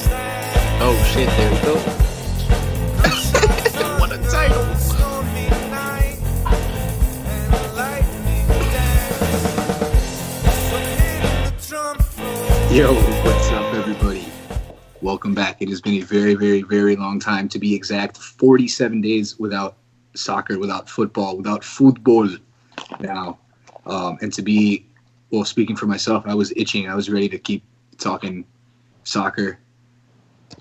Oh shit, there we go. What a title. Yo, what's up, everybody? Welcome back. It has been a very, very, very long time, to be exact. 47 days without soccer, without football, without Futbol now. And to be, well, speaking for myself, I was itching. I was ready to keep talking soccer,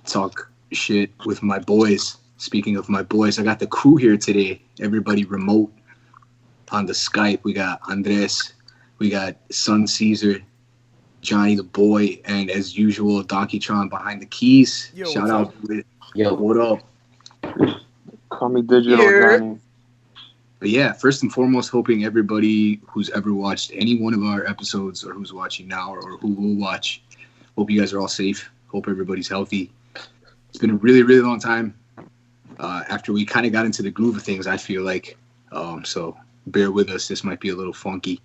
talk shit with my boys. Speaking of my boys, I got the crew here today. Everybody remote on the Skype. We got Andres, we got Son Caesar, Johnny the boy, and as usual, Donkey Tron behind the keys. Yo, shout out with Yo, what up? Call me Digital Johnny. But yeah, first and foremost, hoping everybody who's ever watched any one of our episodes or who's watching now or who will watch, hope you guys are all safe. Hope everybody's healthy. It's been a really, really long time after we kind of got into the groove of things, I feel like. So bear with us. This might be a little funky.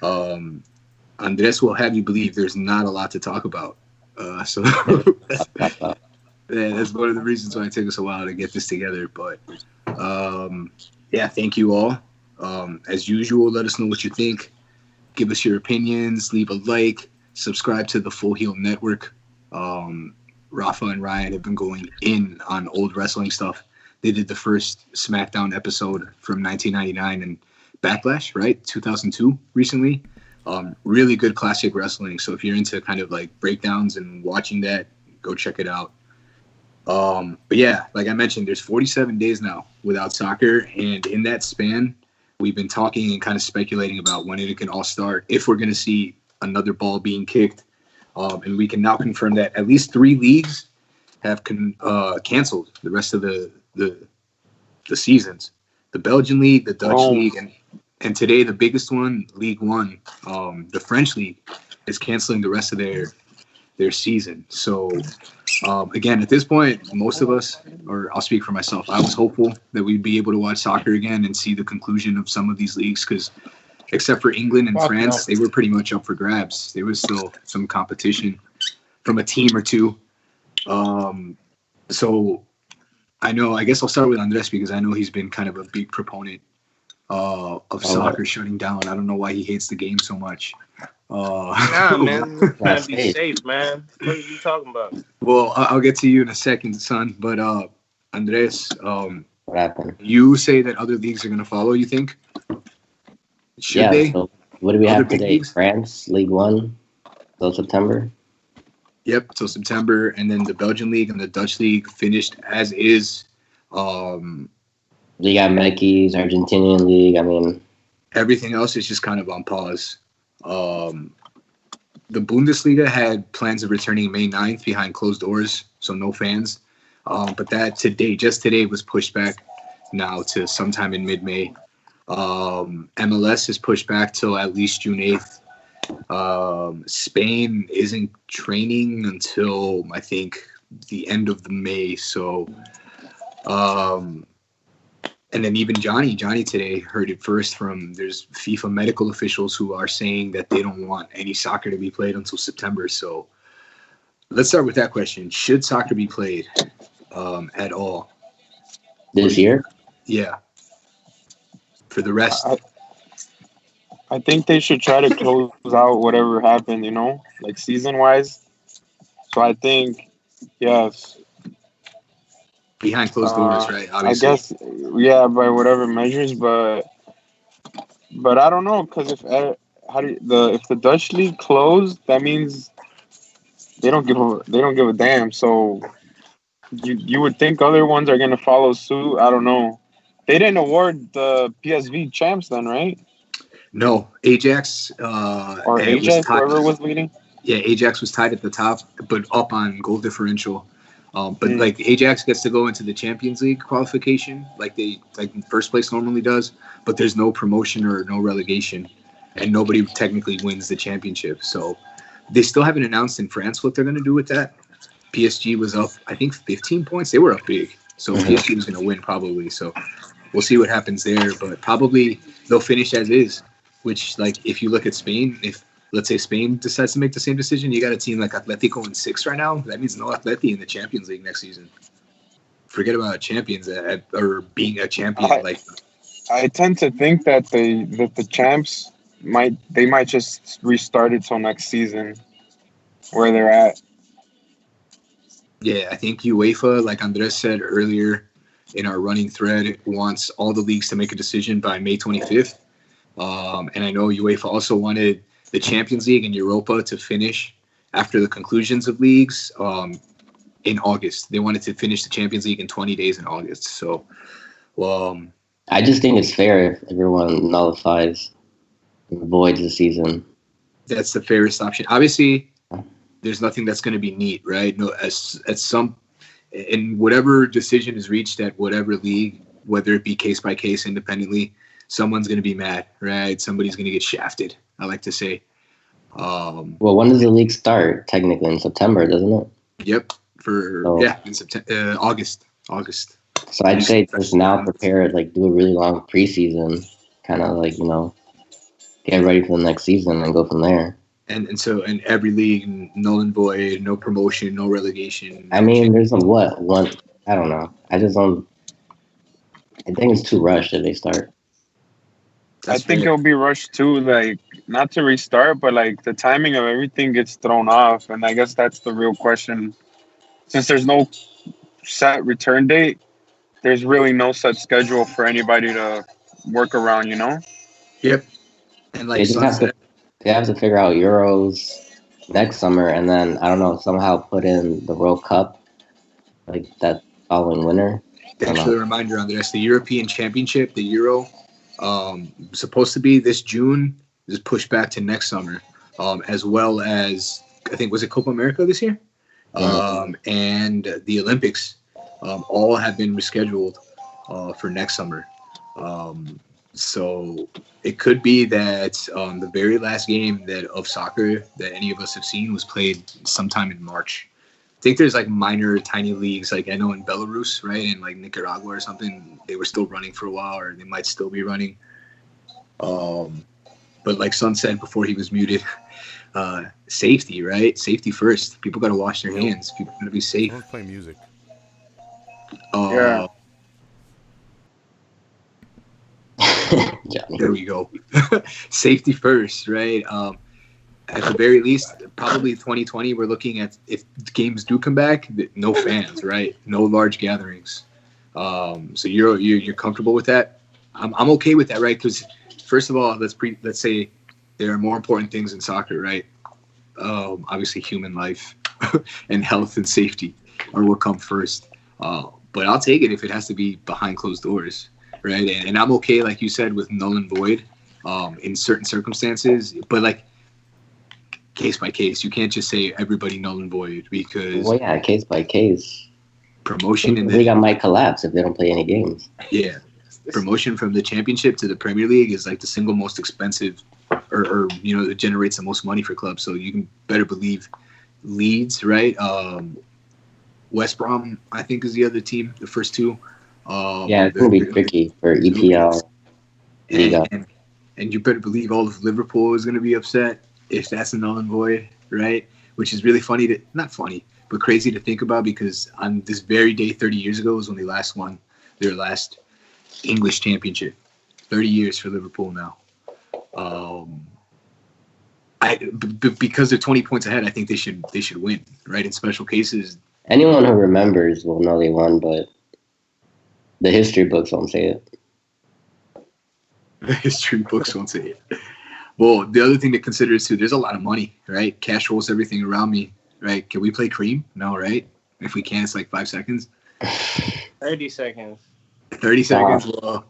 Andres will have you believe there's not a lot to talk about. So that's one of the reasons why it took us a while to get this together. But yeah, thank you all. As usual, let us know what you think. Give us your opinions. Leave a like. Subscribe to the Full Heel Network. Rafa and Ryan have been going in on old wrestling stuff. They did the first SmackDown episode from 1999 and Backlash, right? 2002 recently. Really good classic wrestling. So if you're into kind of like breakdowns and watching that, go check it out. But yeah, like I mentioned, there's 47 days now without soccer. And in that span, we've been talking and kind of speculating about when it can all start, if we're going to see another ball being kicked. And we can now confirm that at least 3 leagues have canceled the rest of the seasons. The Belgian League, the Dutch League, and today the biggest one, League One, the French League, is canceling the rest of their season. So again, at this point, most of us, or I'll speak for myself, I was hopeful that we'd be able to watch soccer again and see the conclusion of some of these leagues, because except for England and France, they were pretty much up for grabs. There was still some competition from a team or two. So I guess I'll start with Andres, because I know he's been kind of a big proponent of soccer shutting down. I don't know why he hates the game so much. Nah, man. Gotta be safe, man. What are you talking about? Well, I'll get to you in a second, son. But Andres, what happened? You say that other leagues are going to follow, you think? Should they? So what do we Other have big today? leagues? France, League One, till September. Yep, till September. And then the Belgian League and the Dutch League finished as is. Liga MX, Argentinian League. I mean, Everything else is just kind of on pause. The Bundesliga had plans of returning May 9th behind closed doors, so no fans. But that just today was pushed back now to sometime in mid-May. MLS is pushed back till at least June 8th. Spain isn't training until, I think, the end of the May. So, and then even Johnny today heard it first from, there's FIFA medical officials who are saying that they don't want any soccer to be played until September. So let's start with that question. Should soccer be played at all? this year? Yeah. For the rest. I think they should try to close out whatever happened, like season-wise. So I think, yes. Behind closed doors, right? Obviously. I guess, yeah, by whatever measures, but I don't know, because if the Dutch league closed, that means they don't give a damn. So you would think other ones are gonna follow suit. I don't know. They didn't award the PSV champs then, right? No, Ajax. Or Ajax, whoever was leading. Yeah, Ajax was tied at the top, but up on goal differential. But like Ajax gets to go into the Champions League qualification, like first place normally does. But there's no promotion or no relegation, and nobody technically wins the championship. So they still haven't announced in France what they're going to do with that. PSG was up, I think, 15 points. They were up big, so PSG was going to win probably. So we'll see what happens there, but probably they'll finish as is. Which, like, if you look at Spain, if let's say Spain decides to make the same decision, you got a team like Atletico in 6th right now. That means no Atleti in the Champions League next season. Forget about champions or being a champion. I tend to think that the champs might just restart it till next season where they're at. Yeah, I think UEFA, like Andres said earlier in our running thread, wants all the leagues to make a decision by May 25th. And I know UEFA also wanted the Champions League and Europa to finish after the conclusions of leagues in August. They wanted to finish the Champions League in 20 days in August. So, I just think it's fair if everyone nullifies and voids the season. That's the fairest option. Obviously, there's nothing that's going to be neat, right? No, in whatever decision is reached at whatever league, whether it be case by case independently, someone's going to be mad, right? Somebody's going to get shafted, I like to say. Well, when does the league start? Technically in September, doesn't it? Yep. In September, August. So I'd say just now prepare, like do a really long preseason, kind of like, get ready for the next season and go from there. And so in every league, null and void, no promotion, no relegation. I mean, there's one, I don't know. I think it's too rushed if they start. I think it'll be rushed too, like not to restart, but like the timing of everything gets thrown off. And I guess that's the real question. Since there's no set return date, there's really no set schedule for anybody to work around, Yep. And like they have to figure out Euros next summer, and then I don't know, somehow put in the World Cup like that following winter. Thanks for the reminder, Andres. The European Championship, the Euro, supposed to be this June, is pushed back to next summer, as well as I think was it Copa America this year, and the Olympics, all have been rescheduled for next summer. So it could be that the very last game of soccer that any of us have seen was played sometime in March. I think there's like minor tiny leagues, like I know in Belarus, right, and like Nicaragua or something, they were still running for a while, or they might still be running. But like Son said before he was muted, safety, right? Safety first. People got to wash their hands. People got to be safe. Someone's playing music. Yeah. There we go. Safety first, right? At the very least, probably 2020, we're looking at, if games do come back, no fans, right? No large gatherings. So you're comfortable with that? I'm okay with that, right? Because first of all, let's say there are more important things in soccer, right? Obviously, human life and health and safety are what come first. But I'll take it if it has to be behind closed doors, right? And I'm okay, like you said, with null and void in certain circumstances. But like case by case, you can't just say everybody null and void because case by case. Promotion in the league might collapse if they don't play any games. Yeah, promotion from the Championship to the Premier League is like the single most expensive, or it generates the most money for clubs. So you can better believe Leeds, right? West Brom, I think, is the other team. The first two. It's gonna be tricky for EPL. And you better believe all of Liverpool is gonna be upset if that's a null and void, right? Which is really funny not funny, but crazy to think about, because on this very day 30 years ago was when they last won their last English championship. 30 years for Liverpool now. Because they're 20 points ahead, I think they should win, right? In special cases. Anyone who remembers will know they won, but the history books won't say it. The history books won't say it. Well, the other thing to consider is too, there's a lot of money, right? Cash rolls everything around me, right? Can we play cream? No, right? If we can, it's like 5 seconds. 30 seconds. 30 seconds. Well,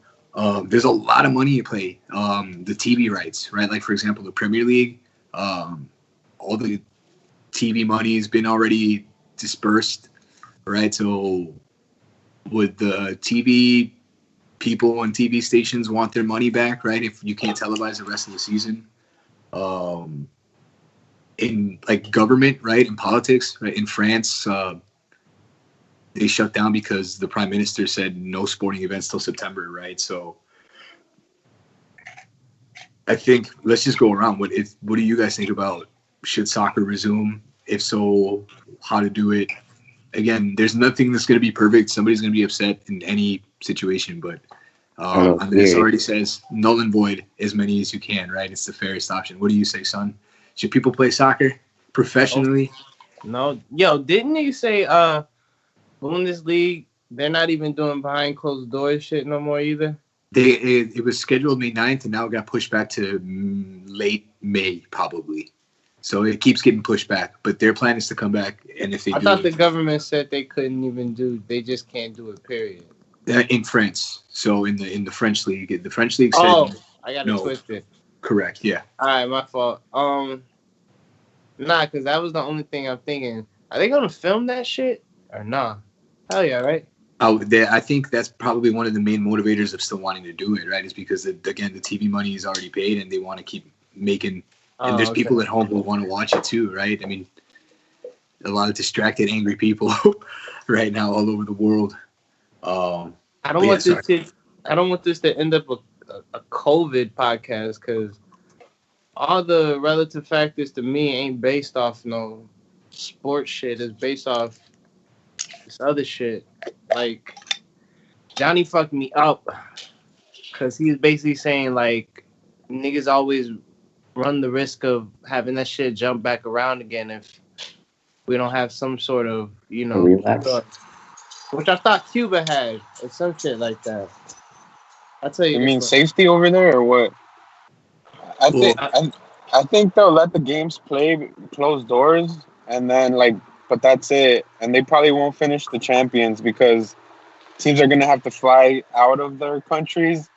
there's a lot of money to play. The TV rights, right? Like, for example, the Premier League, all the TV money has been already dispersed, right? So would the TV people and TV stations want their money back, right? If you can't televise the rest of the season. In like government, right? In politics, right? In France, they shut down because the prime minister said no sporting events till September, right? So I think let's just go around. What do you guys think about should soccer resume? If so, how to do it? Again, there's nothing that's going to be perfect. Somebody's going to be upset in any situation, but on this already says null and void as many as you can, right? It's the fairest option. What do you say, son? Should people play soccer professionally? No. Yo, didn't you say Bundesliga, they're not even doing behind closed doors shit no more either? It was scheduled May 9th and now it got pushed back to late May probably. So it keeps getting pushed back, but their plan is to come back. And if they I thought the government said they couldn't even they just can't do it, period. In France. So in the French league, the French league said I got it twisted. Correct, yeah. All right, my fault. Nah, because that was the only thing I'm thinking. Are they going to film that shit or nah? Hell yeah, right? I think that's probably one of the main motivators of still wanting to do it, right? Is because, again, the TV money is already paid and they want to keep making – and there's people at home who want to watch it too, right? I mean, a lot of distracted, angry people right now all over the world. I don't want this to end up a COVID podcast because all the relative factors to me ain't based off no sports shit. It's based off this other shit. Like, Johnny fucked me up because he's basically saying, like, niggas always run the risk of having that shit jump back around again if we don't have some sort of, which I thought Cuba had or some shit like that. I'll tell you. You mean safety over there or what? I think they'll let the games play closed doors and then but that's it. And they probably won't finish the champions because teams are gonna have to fly out of their countries,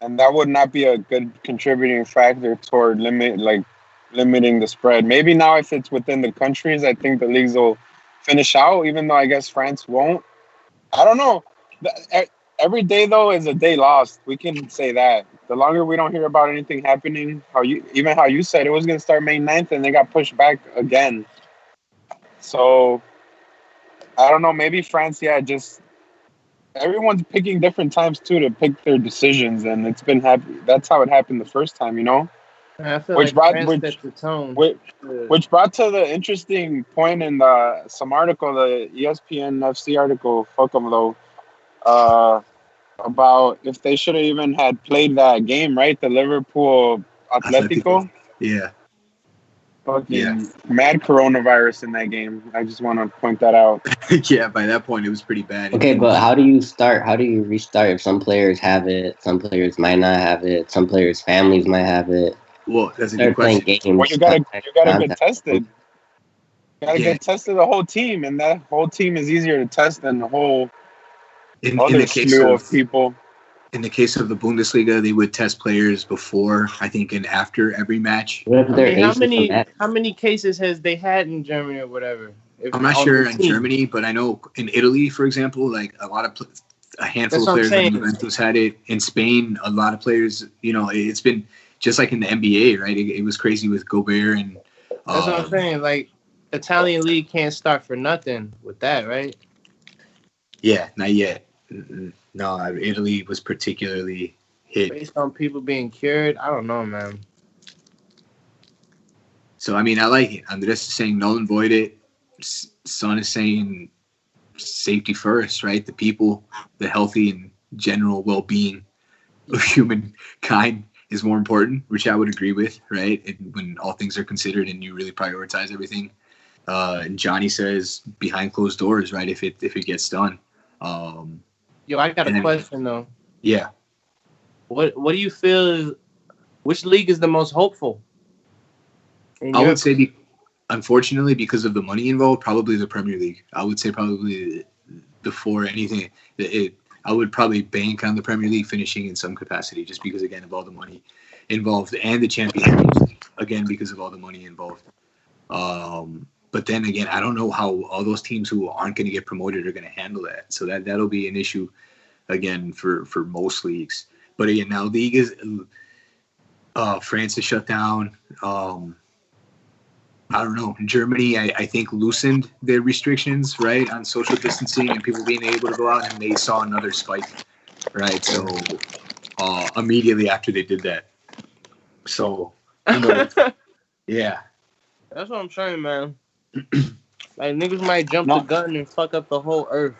and that would not be a good contributing factor toward limiting the spread. Maybe now if it's within the countries, I think the leagues will finish out, even though I guess France won't. I don't know. Every day though is a day lost. We can say that. The longer we don't hear about anything happening, how you said it was gonna start May 9th and they got pushed back again. So I don't know. Maybe France, just everyone's picking different times too to pick their decisions, and it's been happy. That's how it happened the first time, I feel which brought the tone. Which brought to the interesting point in some article, the ESPN FC article, fuck them though, about if they should have even had played that game, right? The Liverpool Atletico. Yeah. Fucking mad coronavirus in that game. I just want to point that out. Yeah, by that point it was pretty bad. Okay, but how do you start? How do you restart if some players have it, some players might not have it, some players' families might have it? Well, that's a good question. Games, well, you gotta get tested. You gotta get tested, the whole team, and that whole team is easier to test than the whole other slew of people. In the case of the Bundesliga, they would test players before, I think, and after every match. How many cases has they had in Germany or whatever? I'm not sure in Germany, but I know in Italy, for example, like a handful of players in Juventus had it. In Spain, a lot of players. It's been just like in the NBA, right? It was crazy with Gobert and. That's what I'm saying. Like, Italian league can't start for nothing with that, right? Yeah, not yet. No, Italy was particularly hit. Based on people being cured, I don't know, man. So, I mean, I like it. Andres is saying null and void it. Son is saying safety first, right? The people, the healthy and general well-being of humankind is more important, which I would agree with, right? When all things are considered and you really prioritize everything. And Johnny says behind closed doors, right? If it gets done. Yo, I got a question though. Yeah. What do you feel is which league is the most hopeful? I would say, unfortunately, because of the money involved, probably the Premier League. I would say probably before anything, I would probably bank on the Premier League finishing in some capacity, just because again of all the money involved, and the Champions League again because of all the money involved. But then again, I don't know how all those teams who aren't going to get promoted are going to handle that. So that'll be an issue again for most leagues. But again, now league is France is shut down. I don't know. Germany, I think, loosened their restrictions, right, on social distancing and people being able to go out, and they saw another spike, right? So immediately after they did that. So, you know, yeah. That's what I'm saying, man. Like, niggas might jump the No, gun and fuck up the whole earth.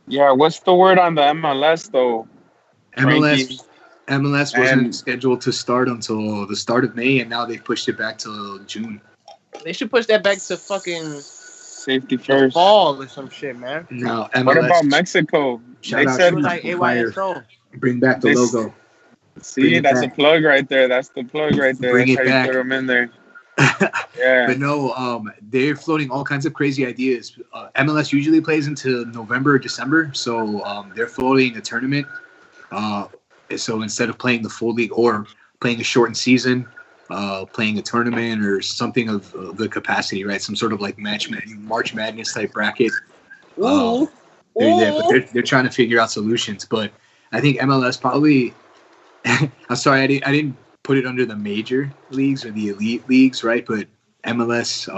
yeah. What's the word on the MLS though, Frankie? MLS wasn't And scheduled to start until the start of May, and now they pushed it back till June. They should push that back to fucking safety the first. fall or some shit, man. Now What about MLS, Mexico? shout They out Do said it like Chief Fire, AYSO. bring back the this. logo, bring See, it that's a back, plug right there. That's the plug right there. bring That's how it you back. throw them in there. Yeah. But no, they're floating all kinds of crazy ideas. MLS usually plays into November or December, so they're floating a tournament. So instead of playing the full league or playing a shortened season, playing a tournament or something of the capacity, right? Some sort of like March Madness type bracket. Ooh. They're trying to figure out solutions. But I think MLS probably. I'm sorry, I didn't put it under the major leagues or the elite leagues, right? But MLS,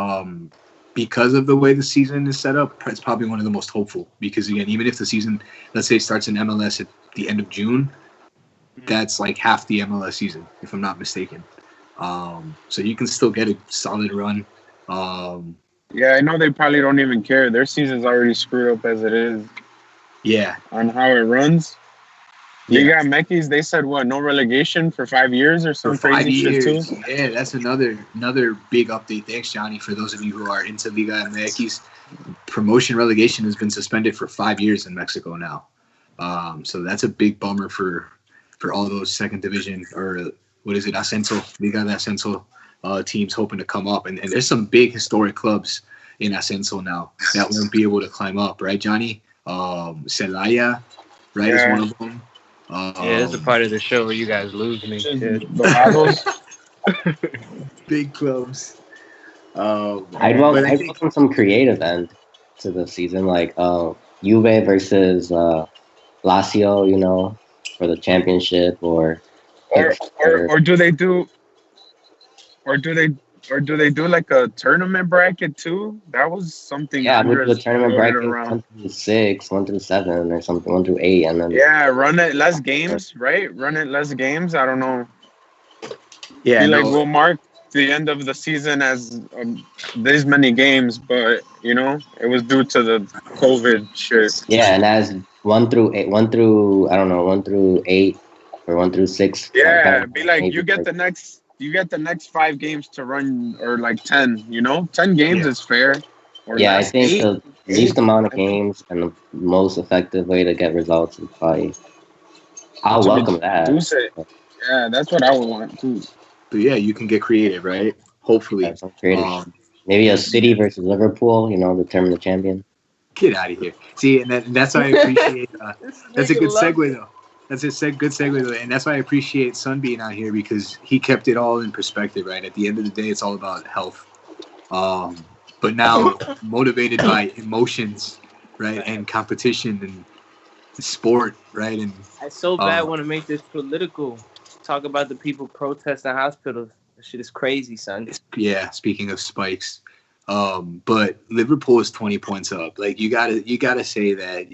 because of the way the season is set up, it's probably one of the most hopeful. Because again, even if the season, let's say, starts in MLS at the end of June, that's like half the MLS season, if I'm not mistaken. So you can still get a solid run. Yeah, I know they probably don't even care. Their season's already screwed up as it is Yeah, on how it runs. yeah. Liga MX, they said what? No relegation for 5 years or For some 5 crazy shit years. too. Yeah, that's another big update. Thanks, Johnny, for those of you who are into Liga MX. Promotion relegation has been suspended for 5 years in Mexico now. So that's a big bummer for all those second division or what is it, Ascenso, Liga de Ascenso teams hoping to come up. And there's some big historic clubs in Ascenso now that won't be able to climb up, right, Johnny? Celaya, right, is one Yeah. of them. Yeah, this is a part of the show where you guys lose me. Shit. Dorados. Big clubs. I'd But I think welcome some creative end to the season, like Juve versus Lazio, you know, for the championship, or or, pick or or do they do or do they or do they do like a tournament bracket too? That was something yeah, we'll do a Andres tournament floated bracket around. 1 through 6, 1 through 7, or something, 1 through 8, and then Yeah, run it less games, right? Run it less games. I don't know. yeah, Be like, no, we'll mark the end of the season as these many games, but you know, it was due to the COVID shit. yeah, and as 1 through 8, 1 through I don't know, 1 through 8 or 1 through 6, kind Yeah, of be like, major. you get the next 5 games to run, or like 10. You know, 10 games yeah. is fair. Or Yeah, I less think eight, the least amount of I think games and the most effective way to get results is probably. I'll to welcome that. reduce it. Yeah, that's what I would want too. But yeah, you can get creative, right? Yeah, Hopefully. some creative. Um, Maybe a City versus Liverpool, you know, determine the champion. get out of here. See, and that's why I appreciate. This That's a nigga good loves segue it. though. That's a good segue though, and that's why I appreciate Sun being out here because he kept it all in perspective. Right at the end of the day, it's all about health. But now motivated by emotions, right, and competition and sport, right, and I so bad uh, want to make this political. Talk about the people protesting hospitals. That shit is crazy, son. yeah. Speaking of spikes, but Liverpool is 20 points up. Like you gotta say that.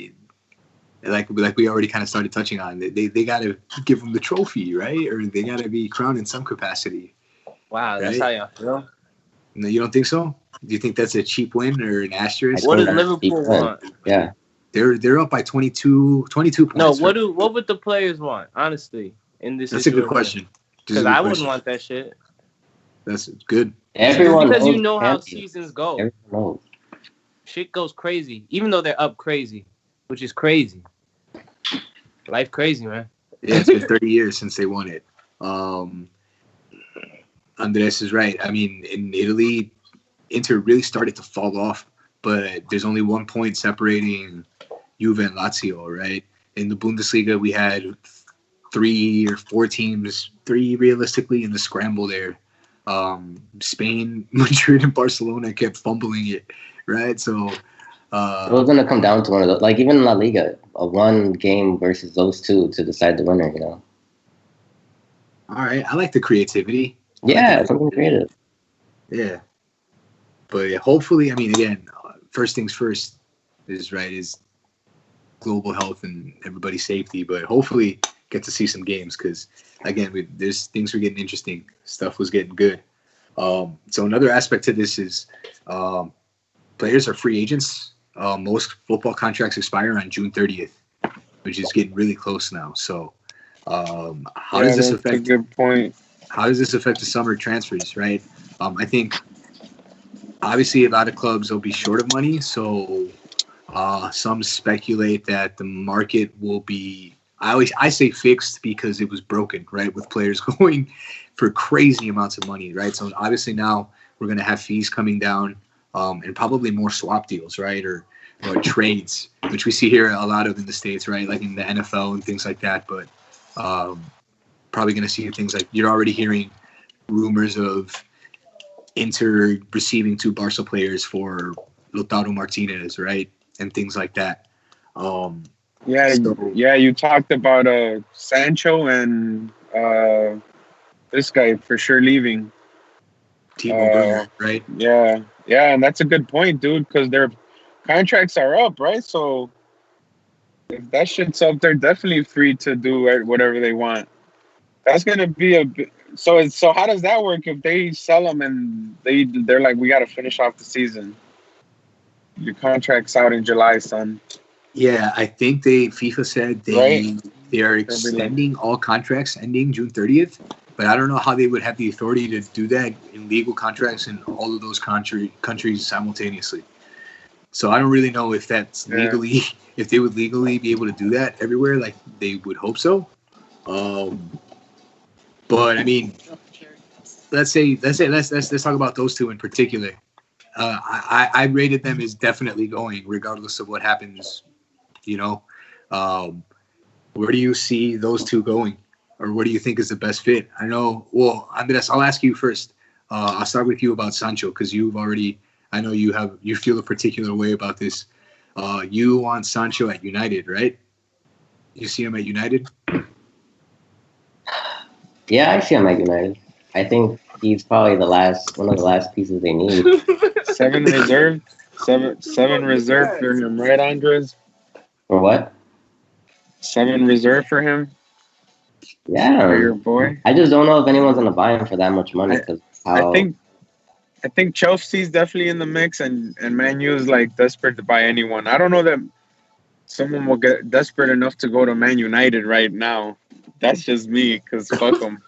Like we already kind of started touching on, they got to give them the trophy, right? Or they got to be crowned in some capacity, Wow, that's right? how y'all feel. No, you don't think so? Do you think that's a cheap win or an I asterisk? What think does that's Or Liverpool decent. want? Yeah. they're up by 22 No, points. Right? what would the players want, honestly, in this That's a situation? good question. Because I wouldn't want that shit. That's good. Everyone Because you knows know how champion. seasons go. Everyone knows. Shit goes crazy. Even though they're up crazy, which is crazy. Life crazy, man. Yeah, it's been 30 years since they won it. Andres is right. I mean, in Italy, Inter really started to fall off, but there's only 1 point separating Juve and Lazio, right? In the Bundesliga, we had 3 or 4 teams, 3 realistically in the scramble there. Spain, Madrid, and Barcelona kept fumbling it, right? So It was gonna come down to one of those, like even in La Liga, a one game versus those two to decide the winner. You know. all right, I like the creativity. Yeah, something creative. Yeah, but yeah, hopefully, I mean, again, first things first is global health and everybody's safety. But hopefully, get to see some games because again, there's things were getting interesting. Stuff was getting good. So another aspect to this is players are free agents. Most football contracts expire on June 30th, which is getting really close now. So how does this affect? That's a good point. How does this affect the summer transfers? Right. I think obviously a lot of clubs will be short of money, so some speculate that the market will be. I say fixed because it was broken, right? With players going for crazy amounts of money, right? So obviously now we're going to have fees coming down and probably more swap deals, right? Or trades, which we see here a lot of in the States, right? Like in the NFL and things like that. But probably going to see things like you're already hearing rumors of Inter receiving 2 Barca players for Lautaro Martinez, right? And things like that. You talked about Sancho and this guy for sure leaving. Timo Werner, right? Yeah, and that's a good point, dude, because their contracts are up, right? So if that shit's up, they're definitely free to do whatever they want. That's gonna be a bit. So how does that work if they sell them and they're like, we got to finish off the season? Your contract's out in July, son. Yeah, I think FIFA said they are extending all contracts ending June 30th, but I don't know how they would have the authority to do that in legal contracts in all of those countries simultaneously. So I don't really know if that's legally, if they would legally be able to do that everywhere. Like they would hope so. But I mean, let's talk about those two in particular. I rated them as definitely going, regardless of what happens. You know, where do you see those two going, or what do you think is the best fit? I know. Well, Andres, I'll ask you first. I'll start with you about Sancho because I know you feel a particular way about this. You want Sancho at United, right? You see him at United? Yeah, I see him at United. I think he's probably one of the last pieces they need. 7 reserve for him, right, Andres? For what? 7 reserve for him. Yeah, for your boy. I just don't know if anyone's gonna buy him for that much money. I think Chelsea's definitely in the mix, and Man U is like desperate to buy anyone. I don't know that someone will get desperate enough to go to Man United right now. That's just me, because fuck them.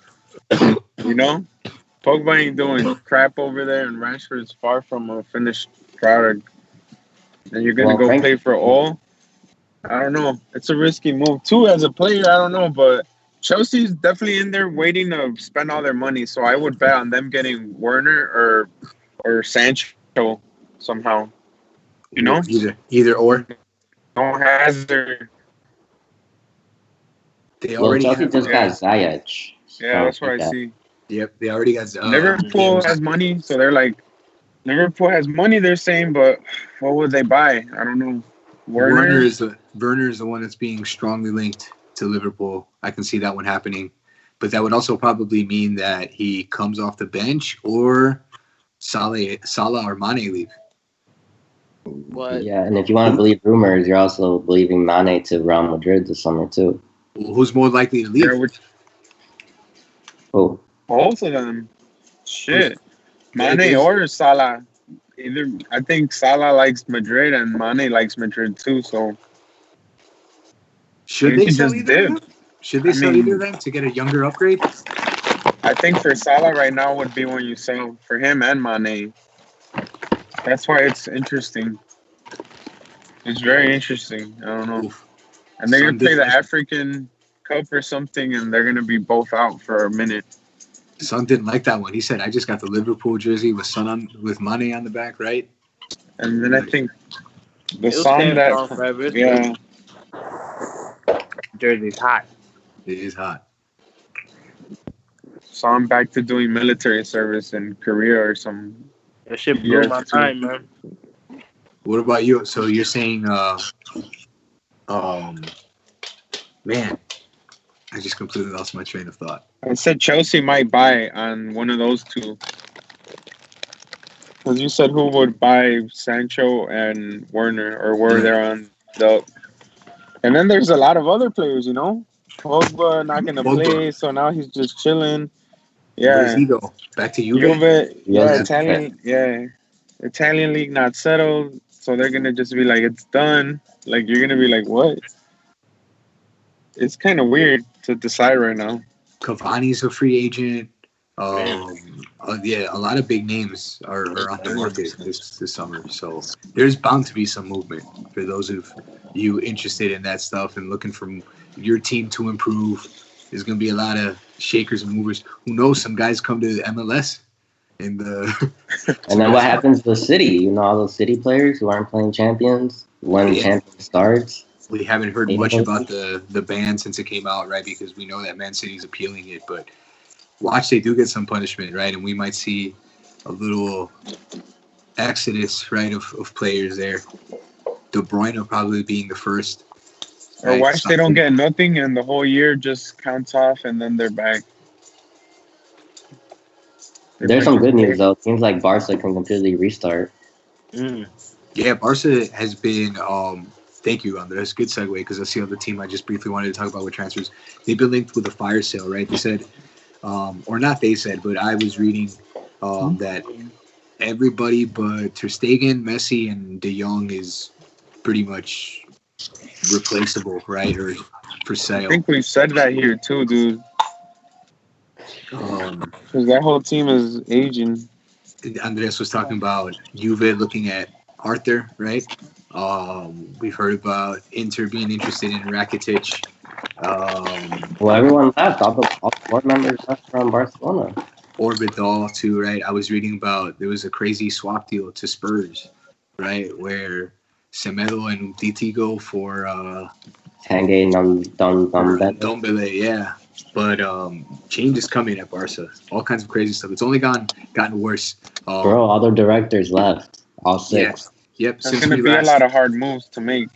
You know? Pogba ain't doing crap over there, and Rashford's far from a finished product. And you're going to go play for all? I don't know. It's a risky move, too, as a player. I don't know, but Chelsea's definitely in there waiting to spend all their money, so I would bet on them getting Werner or Sancho somehow. You know? Either or. No hazard. Chelsea just got Ziyech. Yeah, that's what I see. Yep, they already got Liverpool has money, so they're like, Liverpool has money, they're saying, but what would they buy? I don't know. Werner is the one that's being strongly linked to Liverpool. I can see that one happening. But that would also probably mean that he comes off the bench or Salah or Mane leave. What? Yeah, and if you want to believe rumors, you're also believing Mane to Real Madrid this summer, too. Well, who's more likely to leave? Who? Both of them. Shit. Mane or Salah. I think Salah likes Madrid and Mane likes Madrid too, so should they sell either of them? Should they sell either of them to get a younger upgrade? I think for Salah right now would be when you sell for him and Mane. That's why it's interesting. It's very interesting. I don't know. Oof. And they're going to play the African Cup or something, and they're going to be both out for a minute. Son didn't like that one. He said, I just got the Liverpool jersey with Mane on the back, right? And then I think the song that... Yeah. Jersey's hot. It is hot. So I'm back to doing military service in Korea or some... That shit blew my time, man. What about you? So you're saying, man, I just completely lost my train of thought. I said Chelsea might buy on one of those two. Because you said who would buy Sancho and Werner, or were there on the... And then there's a lot of other players, you know? Pogba not gonna play, so now he's just chilling. Where does Yeah, he go? Back to Juve? Juve, Yeah. Italian league not settled, so they're gonna just be like, it's done. Like you're gonna be like, what? It's kind of weird to decide right now. Cavani's a free agent. Yeah, a lot of big names are on the market this summer. So there's bound to be some movement for those of you interested in that stuff and looking for your team to improve. There's going to be a lot of shakers and movers. Who knows? Some guys come to the MLS and And then what happens to the City? You know, all those City players who aren't playing Champions when Champions starts. We haven't heard much about the ban since it came out, right? Because we know that Man City's appealing it, but watch, they do get some punishment, right? And we might see a little exodus, right, of players there. De Bruyne probably being the first. Or right? watch they don't get nothing and the whole year just counts off and then they're back. There's some good news though. Seems like Barca can completely restart. Yeah, Barca has been. Thank you, Andres. Good segue because that's the other team I just briefly wanted to talk about with transfers. They've been linked with a fire sale, right? They said, or not they said, but I was reading that everybody but Ter Stegen, Messi, and De Jong is pretty much replaceable, right? Or for sale. I think we said that here too, dude. Because that whole team is aging. Andres was talking about Juve looking at Arthur, right? We've heard about Inter being interested in Rakitic. Well, everyone left. All the board members left from Barcelona. Orbital too, right? I was reading about there was a crazy swap deal to Spurs, right? Where Semedo and Umtiti go for Tanguy Ndombele, yeah. But change is coming at Barca. All kinds of crazy stuff. It's only gotten worse. Bro, all the directors left. All 6. Yeah. Yep. There's going to be a lot of hard moves to make.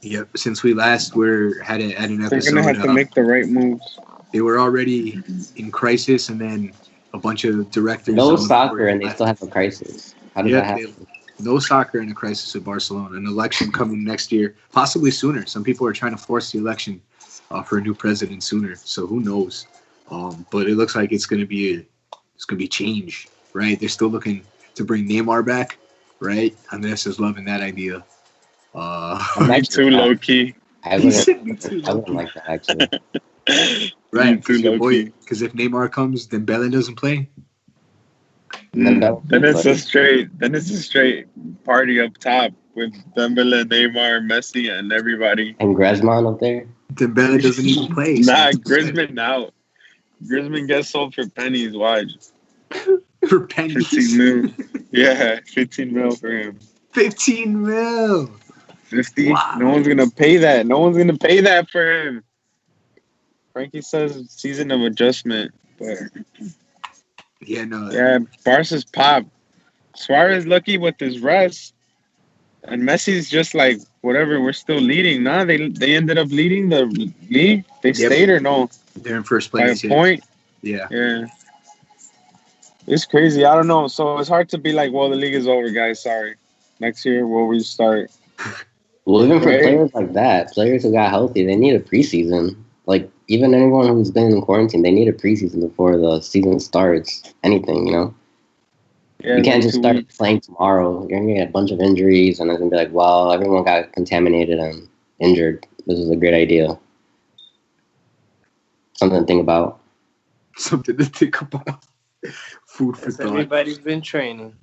Yep. Since we last had an episode, they're going to have to make the right moves. They were already in crisis, and then a bunch of directors. No soccer, and they still have a crisis. How does that happen? No soccer and a crisis at Barcelona. An election coming next year, possibly sooner. Some people are trying to force the election for a new president sooner. So who knows? But it looks like it's going to be change, right? They're still looking to bring Neymar back, right? Andres is loving that idea. Me too, low key. I wouldn't like that actually. Right, because if Neymar comes, then Bella doesn't play. Then it's a straight party up top with Dembele, Neymar, Messi, and everybody. And Griezmann up there. Dembele doesn't even play. Nah, Griezmann out. Griezmann gets sold for pennies. Watch. For pennies. 15 mil. Yeah, 15 mil for him. 15 mil. 50. Wow. No one's gonna pay that. No one's gonna pay that for him. Frankie says season of adjustment, but yeah, Barca's pop. Suarez lucky with his rest, and Messi's just like whatever. We're still leading. Nah, they ended up leading the league. They stayed or no? They're in first place by a point. Yeah. It's crazy. I don't know. So it's hard to be like, well, the league is over, guys. Sorry. Next year we'll restart. Well, even for players like that, players who got healthy, they need a preseason. Like, even anyone who's been in quarantine, they need a preseason before the season starts. Anything, you know? Yeah, you can't just start playing tomorrow. You're going to get a bunch of injuries, and it's going to be like, well, everyone got contaminated and injured. This is a great idea. Something to think about. Food for thought. Everybody's been training.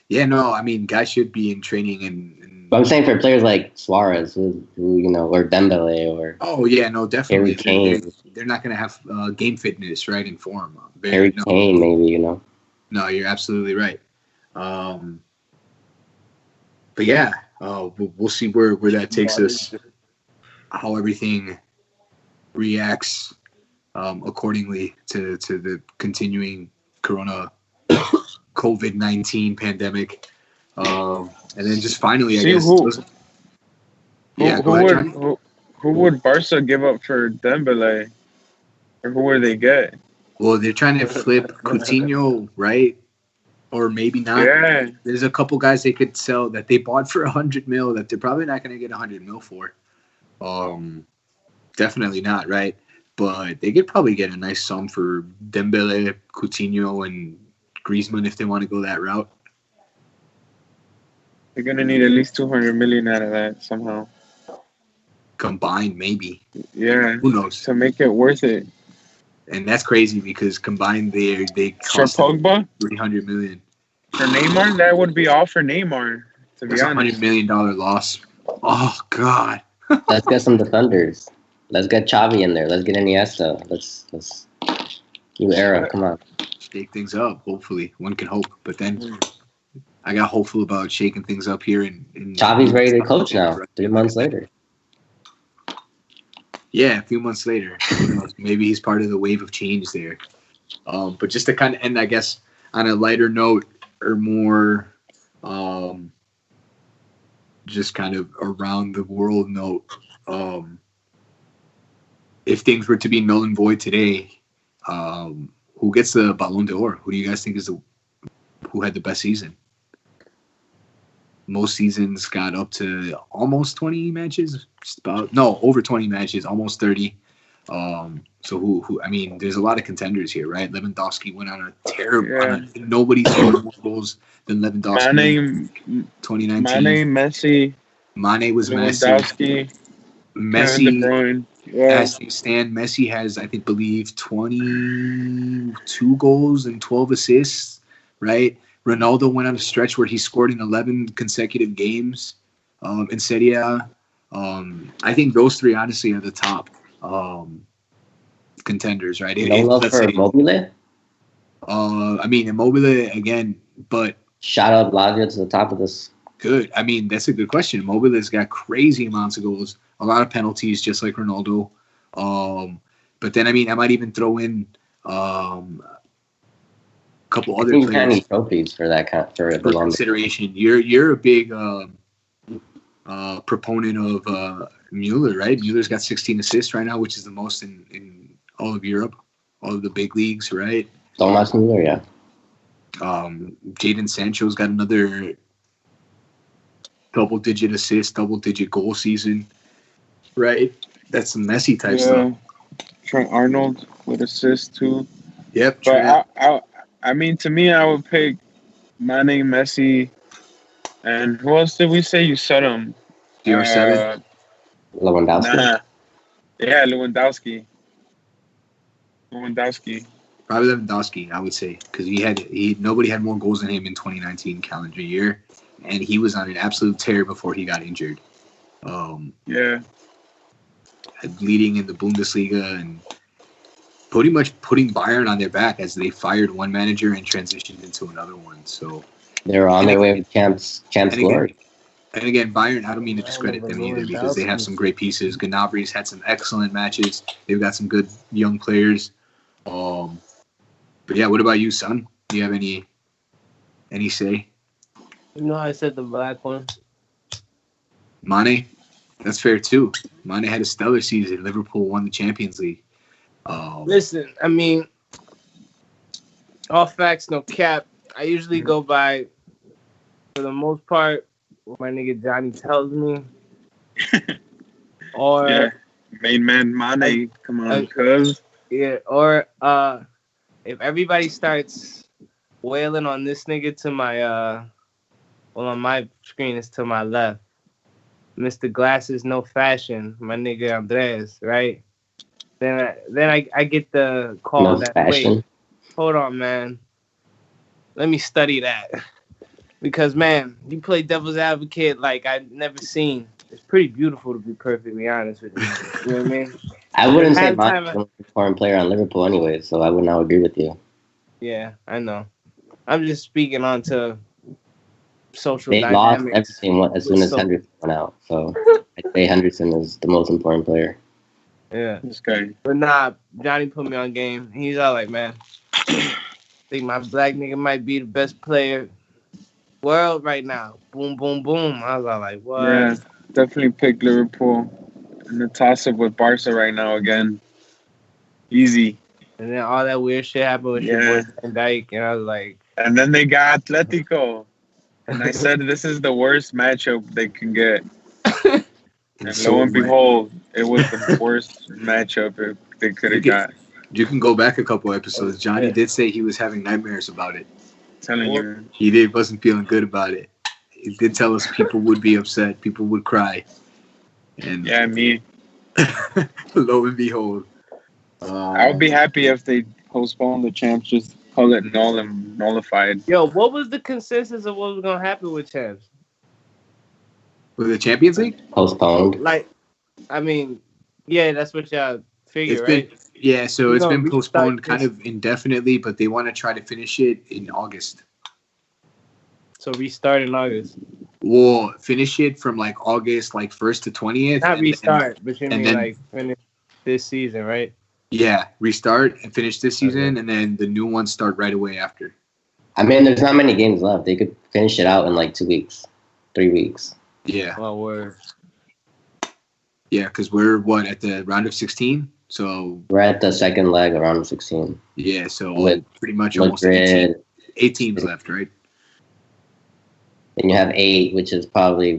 Yeah, no, I mean, guys should be in training and but I'm saying for players like Suarez, who you know, or Dembele, or no, definitely. Harry Kane. They're not going to have game fitness, right, in form. Harry Kane, maybe, you know. No, you're absolutely right. But yeah, we'll see where that takes us, how everything reacts accordingly to the continuing COVID-19 pandemic. And then just finally, I guess. Who would Barca give up for Dembele? Or who would they get? Well, they're trying to flip Coutinho, right? Or maybe not. Yeah. There's a couple guys they could sell that they bought for 100 mil that they're probably not going to get 100 mil for. definitely not, right? But they could probably get a nice sum for Dembele, Coutinho, and Griezmann if they want to go that route. They're gonna need at least 200 million out of that somehow. Combined, maybe. Yeah. Who knows? To make it worth it. And that's crazy because combined they For cost Pogba? 300 million. For Neymar? That would be all for Neymar, to be That's honest. $100 million loss. Oh, God. Let's get some defenders. Let's get Xavi in there. Let's get Iniesta. Let's new era. Come on. Shake things up, hopefully. One can hope. But then I got hopeful about shaking things up here. In Xavi's ready to coach now, 3 months later. Yeah, a few months later. Who knows? Maybe he's part of the wave of change there. But just to kind of end, I guess, on a lighter note or more just kind of around the world note, if things were to be null and void today, who gets the Ballon d'Or? Who do you guys think who had the best season? Most seasons got up to almost 20 matches. Over 20 matches, almost 30. So who? I mean, there's a lot of contenders here, right? Lewandowski went on a terrible. Yeah. Nobody scored more goals than Lewandowski. Mane, 2019. Messi. Mane was Lewandowski. Messi. De Bruyne. Yeah. As things stand, Messi has, I believe, 22 goals and 12 assists, right? Ronaldo went on a stretch where he scored in 11 consecutive games in Serie A. I think those three, honestly, are the top contenders, right? No love for Immobile? I mean, Immobile, again, but... Shout out Lazio to the top of this. Good. I mean, that's a good question. Immobile's got crazy amounts of goals, a lot of penalties, just like Ronaldo. But then, I mean, I might even throw in couple other players. Any trophies for that for consideration. You're a big proponent of Mueller, right? Mueller's got 16 assists right now, which is the most in all of Europe, all of the big leagues, right? Thomas Mueller, yeah. Jadon Sancho's got another double-digit assist, double-digit goal season, right? That's some Messi type stuff. Trent Arnold with assists too. Yep. But I mean, to me, I would pick Mane, Messi, and who else did we say? You said him. CR7? Lewandowski? Nah. Yeah, Lewandowski. Probably Lewandowski, I would say, because nobody had more goals than him in 2019 calendar year, and he was on an absolute tear before he got injured. Leading in the Bundesliga and pretty much putting Bayern on their back as they fired one manager and transitioned into another one. So they're on their way with champs glory. And again, Bayern, I don't mean to discredit them either because they have some great pieces. Gnabry's had some excellent matches. They've got some good young players. But yeah, what about you, son? Do you have any say? I said the black one. Mane? That's fair too. Mane had a stellar season. Liverpool won the Champions League. Listen, I mean, all facts, no cap. I usually go by, for the most part, what my nigga Johnny tells me. Or main man Mane, come on, cuz. Yeah, or if everybody starts wailing on this nigga to my on my screen is to my left. Mr. Glasses, no fashion, my nigga Andres, right? Then I get the call No that fashion. wait, hold on, man. Let me study that. Because man, you play devil's advocate like I've never seen. It's pretty beautiful to be perfectly honest with you. You know what I mean? I wouldn't say Mane's the most important player on Liverpool anyway, so I would not agree with you. Yeah, I know. I'm just speaking on to social they dynamics. Lost everything as soon as Henderson went out, so I'd say Henderson is the most important player. Yeah. This guy. But nah, Johnny put me on game. He's all like, man, I think my black nigga might be the best player world right now. Boom, boom, boom. I was all like, what? Yeah, definitely pick Liverpool. In the toss-up with Barca right now again. Easy. And then all that weird shit happened with your boy Van Dijk, and I was like... And then they got Atletico. And I said, this is the worst matchup they can get. And so lo and behold, it was the worst matchup they could have got. You can go back a couple episodes. Johnny did say he was having nightmares about it. Telling you. He wasn't feeling good about it. He did tell us people would be upset, people would cry. And yeah, me. lo and behold. I would be happy if they postponed the champs, just call it null and nullified. Yo, what was the consensus of what was gonna happen with champs? With the Champions League? Postponed. Like, I mean, yeah, that's what y'all figure, right? So it's been postponed kind of indefinitely, but they want to try to finish it in August. So restart in August. We'll finish it from like August, like 1st to 20th. Not restart, but you mean like finish this season, right? Yeah, restart and finish this season, and then the new ones start right away after. I mean, there's not many games left. They could finish it out in like 2 weeks, 3 weeks. Yeah. Oh, word. Yeah, because we're at the round of 16. So we're at the second leg of round of 16. Yeah, so with pretty much almost 8 teams left, right? And you have 8, which is probably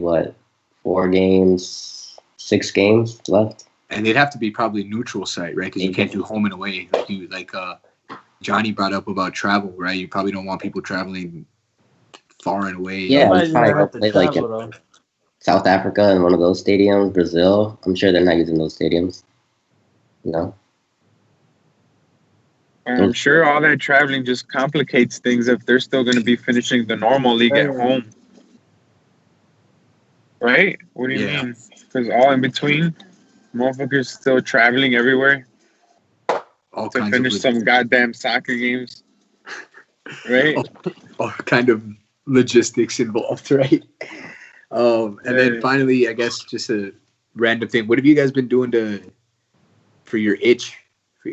4 games, 6 games left. And they'd have to be probably neutral site, right? Because you can't do home and away. Like Johnny brought up about travel, right? You probably don't want people traveling far and away. Yeah, we probably go play like in South Africa in one of those stadiums, Brazil. I'm sure they're not using those stadiums. No. I'm sure all that traveling just complicates things if they're still going to be finishing the normal league at home. Right? What do you mean? Because all in between, motherfuckers still traveling everywhere to finish some goddamn soccer games. Right? All kind of logistics involved, right? And then finally, I guess just a random thing. What have you guys been doing for your itch?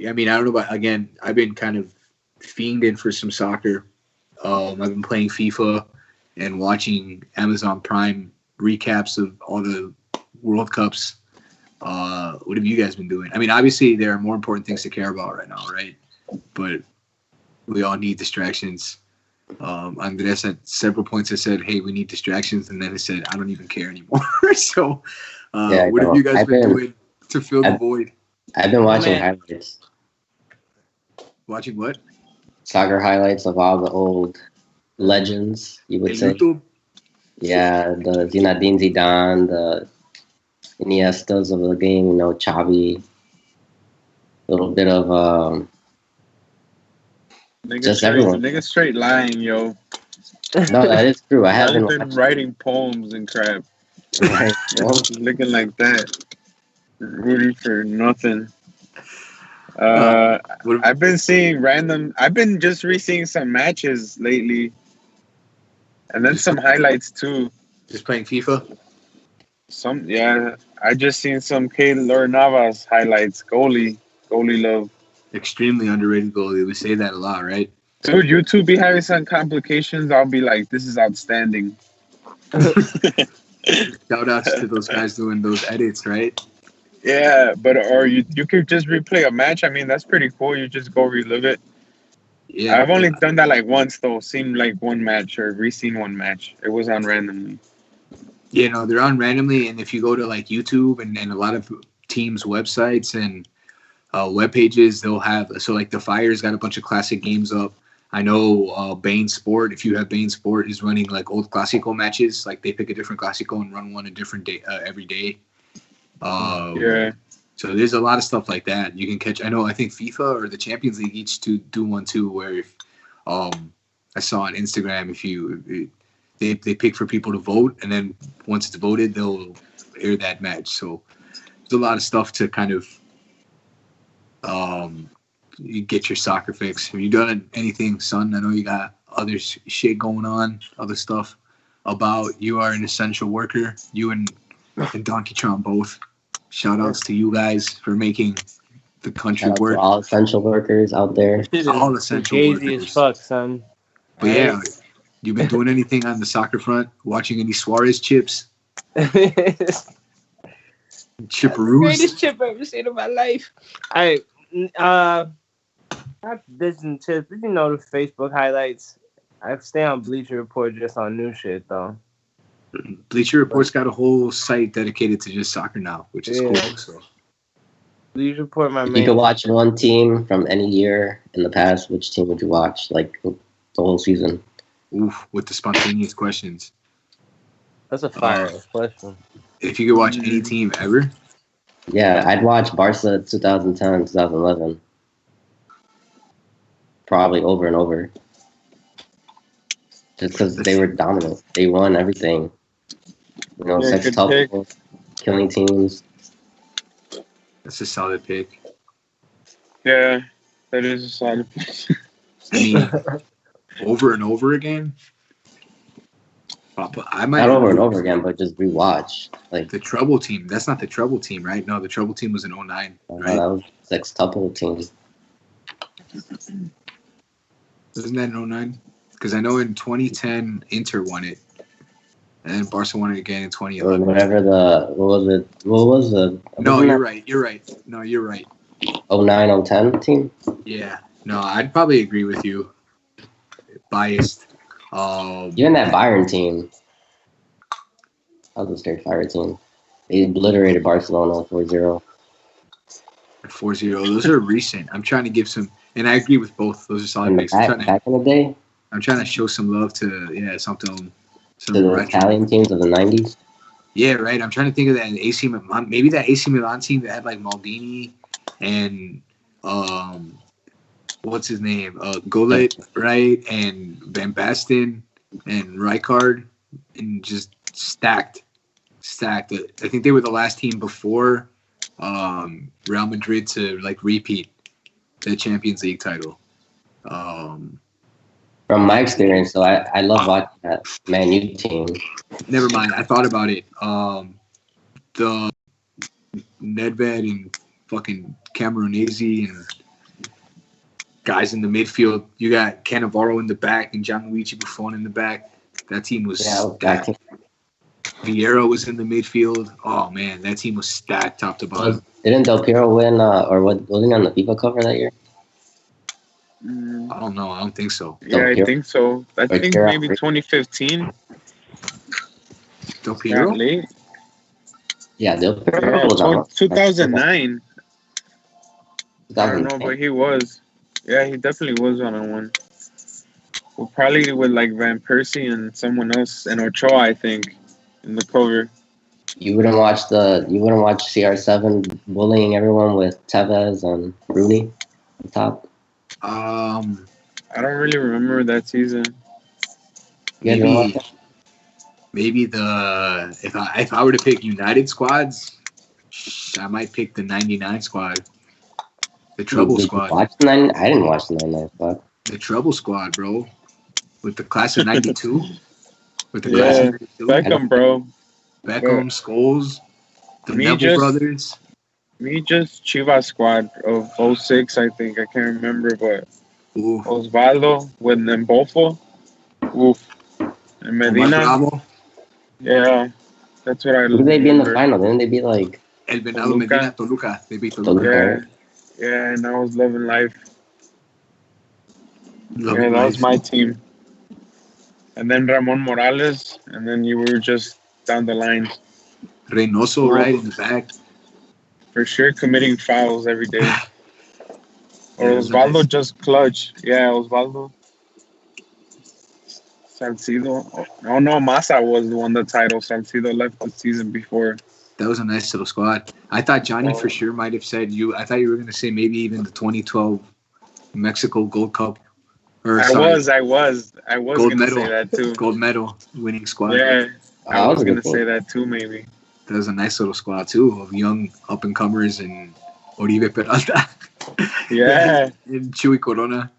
I mean, I don't know about, again, I've been kind of fiending for some soccer. I've been playing FIFA and watching Amazon Prime recaps of all the World Cups. What have you guys been doing? I mean, obviously there are more important things to care about right now, right? But we all need distractions. Andres at several points has said, hey, we need distractions. And then he said, I don't even care anymore. So what have you guys been doing to fill the void? I've been watching highlights. Watching what? Soccer highlights of all the old legends, you would say. YouTube? Yeah, the Zinedine Zidane, the Iniestas of the game, Xavi. A little bit of just everyone. Nigga straight lying, yo. No, that is true. I have been writing poems and crap. Right. Looking like that. Rooting for nothing. I've been seeing I've been just re-seeing some matches lately. And then some highlights too. Just playing FIFA? I just seen some Keylor Navas highlights. Goalie love. Extremely underrated goalie. We say that a lot, right? Dude, YouTube be having some complications. I'll be like, this is outstanding. Shout outs to those guys doing those edits, right? Yeah, or you could just replay a match. I mean, that's pretty cool. You just go relive it. Yeah, I've only done that like once though. Seemed like one match or re-seen one match. It was on randomly. Yeah, no, they're on randomly, and if you go to like YouTube and a lot of teams' websites and web pages, they'll have like the Fire's got a bunch of classic games up. I know Bain Sport, if you have Bain Sport, is running like old Classico matches. Like they pick a different Classico and run one a different day every day. So there's a lot of stuff like that you can catch. I think FIFA or the Champions League each do one too. Where if I saw on Instagram, they pick for people to vote, and then once it's voted, they'll air that match. So there's a lot of stuff to kind of you get your soccer fix. Have you done anything, son? I know you got other shit going on, other stuff about. You are an essential worker. You and Donkey Tron both. Shout outs to you guys for making the country work. All essential workers out there. All essential workers. Crazy as fuck, son. But yeah, you been doing anything on the soccer front? Watching any Suarez chips? Chipperoos? Greatest chip I've ever seen in my life. Not Disney chips, but the Facebook highlights. I stay on Bleacher Report just on new shit though. Bleacher Report's got a whole site dedicated to just soccer now, which is cool. So Bleacher Report, my If man. you could watch one team from any year in the past, which team would you watch? Like the whole season. oof, with the spontaneous questions. That's a fire question. If you could watch any team ever, Yeah, I'd watch Barca 2010, 2011. Probably over and over. Just because they were dominant. They won everything. You know, Yeah, good pick. sextuple, killing teams. that's a solid pick. Yeah, that is a solid pick. I mean, over and over again. I might Not over and over again, but just rewatch. Like the Trouble team. That's not the Trouble team, right? No, the Trouble team was in 09, right? that was sextuple team. Wasn't that in 09? Because I know in 2010 Inter won it, and then Barca won it again in Or 2011. whatever the what was the No, you're right. You're right. No, you're right. 09, 010 team? Yeah. No, I'd probably agree with you. Biased. Even that Bayern team. That was a straight fire team. They obliterated Barcelona 4-0. 4-0. Those are recent. I'm trying to give some, and I agree with both. Those are solid picks. Back in the day, I'm trying to show some love to something. to the Italian teams of the 90s. Yeah, right. I'm trying to think of that AC Milan. Maybe that AC Milan team that had like Maldini and what's his name? Gullit, right? And Van Basten and Rijkaard, and just stacked. I think they were the last team before Real Madrid to like repeat the Champions League title. From my experience, so I love watching that Man U team. Never mind. I thought about it. The Nedved and fucking Cameronese and guys in the midfield. You got Cannavaro in the back and Gianluigi Buffon in the back. That team was stacked. Vieira was in the midfield. Oh man, that team was stacked top to bottom. Didn't Del Piero win wasn't he on the FIFA cover that year? I don't know. I don't think so. Yeah, I think so. I think maybe 2015. Del Piero? Late. Yeah, Del Piero was on 2009. I don't know, 2010. but he was. Yeah, he definitely was on one. Well, probably with like Van Persie and someone else, and Ochoa, I think, in the cover. You wouldn't watch CR7 bullying everyone with Tevez and Rooney on top? I don't really remember that season. Maybe if I were to pick United squads, I might pick the 99 squad. The Trouble squad. I didn't watch the 99 squad. The Trouble squad, bro. With the class of 92. With the class of 92. Beckham, bro. Beckham, Scholes, the Neville brothers. Me just Chivas squad of 06, I think. I can't remember, but Osvaldo with Mbofo. Oof. And Medina. Yeah. That's what I remember. Who did they be in the final? Didn't they be like El Venado Medina, Toluca. They beat Toluca. Yeah, and I was loving life. That was my team. And then Ramon Morales, and then you were just down the line. Reynoso, right in the back. For sure, committing fouls every day. Or Osvaldo just clutch. Yeah, Osvaldo. Salcido. Oh, no, Massa was the one that title. Salcido left the season before. That was a nice little squad. I thought Johnny for sure might have said you. I thought you were going to say maybe even the 2012 Mexico Gold Cup. I was going to say that too. Gold medal winning squad. Yeah, I was going to say that too maybe. That was a nice little squad too of young up-and-comers and Oribe Peralta. Yeah. And Chuy Corona.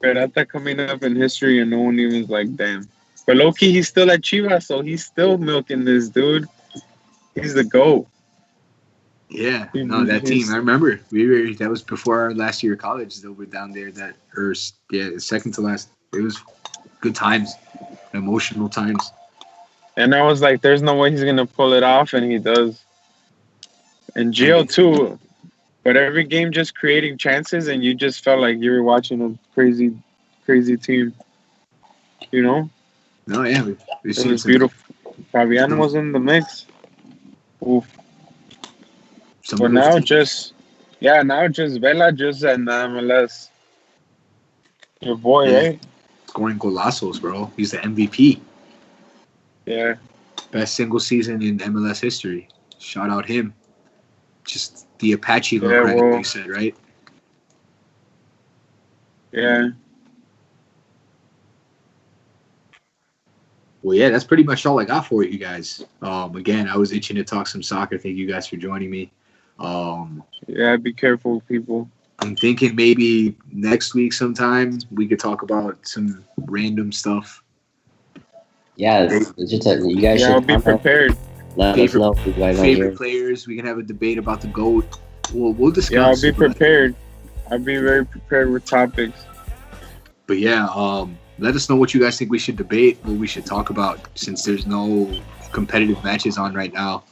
Peralta coming up in history and no one even was like, damn. But low-key, he's still at Chivas, so he's still milking this dude. He's the GOAT. Yeah, no, that team. I remember that was before our last year of college. They were down there. Second to last. It was good times, emotional times. And I was like, "There's no way he's gonna pull it off," and he does. And Gio too, but every game just creating chances, and you just felt like you were watching a crazy, crazy team. You know? No, yeah, it was beautiful. Fabian was in the mix. Oof. Some But of those now teams- now just Vela just and MLS. Your boy, Yeah. right? scoring golazos, bro. He's the MVP. Yeah. Best single season in MLS history. Shout out him. Just the Apache look, Yeah, right? well- Like you said, right? Yeah. Well, yeah, that's pretty much all I got for you guys. Again, I was itching to talk some soccer. Thank you guys for joining me. Yeah, be careful, people. I'm thinking maybe next week sometime we could talk about some random stuff. Yeah, it's just that you guys Yeah, I'll should be prepared. let us know if you guys want to Favorite hear. players. We can have a debate about the GOAT. We'll discuss. Yeah, I'll be but- prepared. I'll be very prepared with topics. But yeah, let us know what you guys think we should debate, what we should talk about, since there's no competitive matches on right now.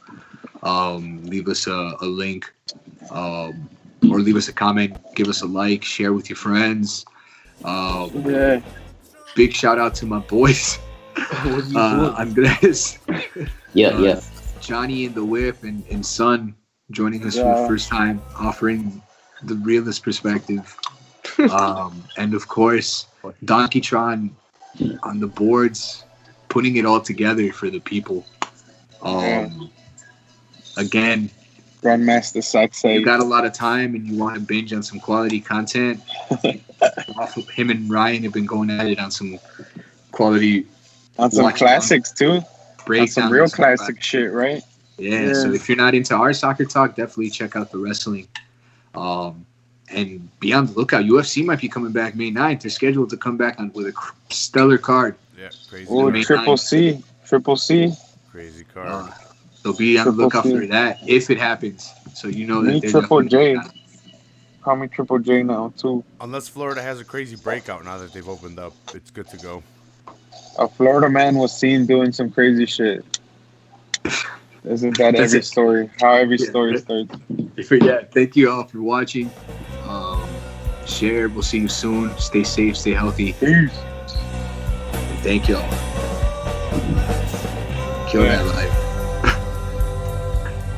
Leave us a link, or leave us a comment, give us a like, share with your friends. Yeah. Big shout out to my boys, Andres, Yeah. Johnny in the whip, and Son joining us for Yeah. the first time, offering the realest perspective. And of course, Donkeytron on the boards, putting it all together for the people. Again, Grandmaster you Saxay. got a lot of time and you want to binge on some quality content. Him and Ryan have been going at it on some quality On some watch classics, too. On breakdowns. some real classic shit, right? Yeah, so if you're not into our soccer talk, definitely check out the wrestling. And be on the lookout. UFC might be coming back May 9th. They're scheduled to come back with a stellar card. Yeah, crazy. Oh, May card. Triple C. Crazy card. So be on the Triple lookout C. for that if it happens. So you know that Me, they're Triple definitely- J. Call me Triple J now, too. Unless Florida has a crazy breakout now that they've opened up, it's good to go. A Florida man was seen doing some crazy shit. Isn't that That's every it. story? How every Yeah. story starts. Yeah, thank you all for watching. Share. We'll see you soon. Stay safe. Stay healthy. Peace. Thank y'all. Kill that life.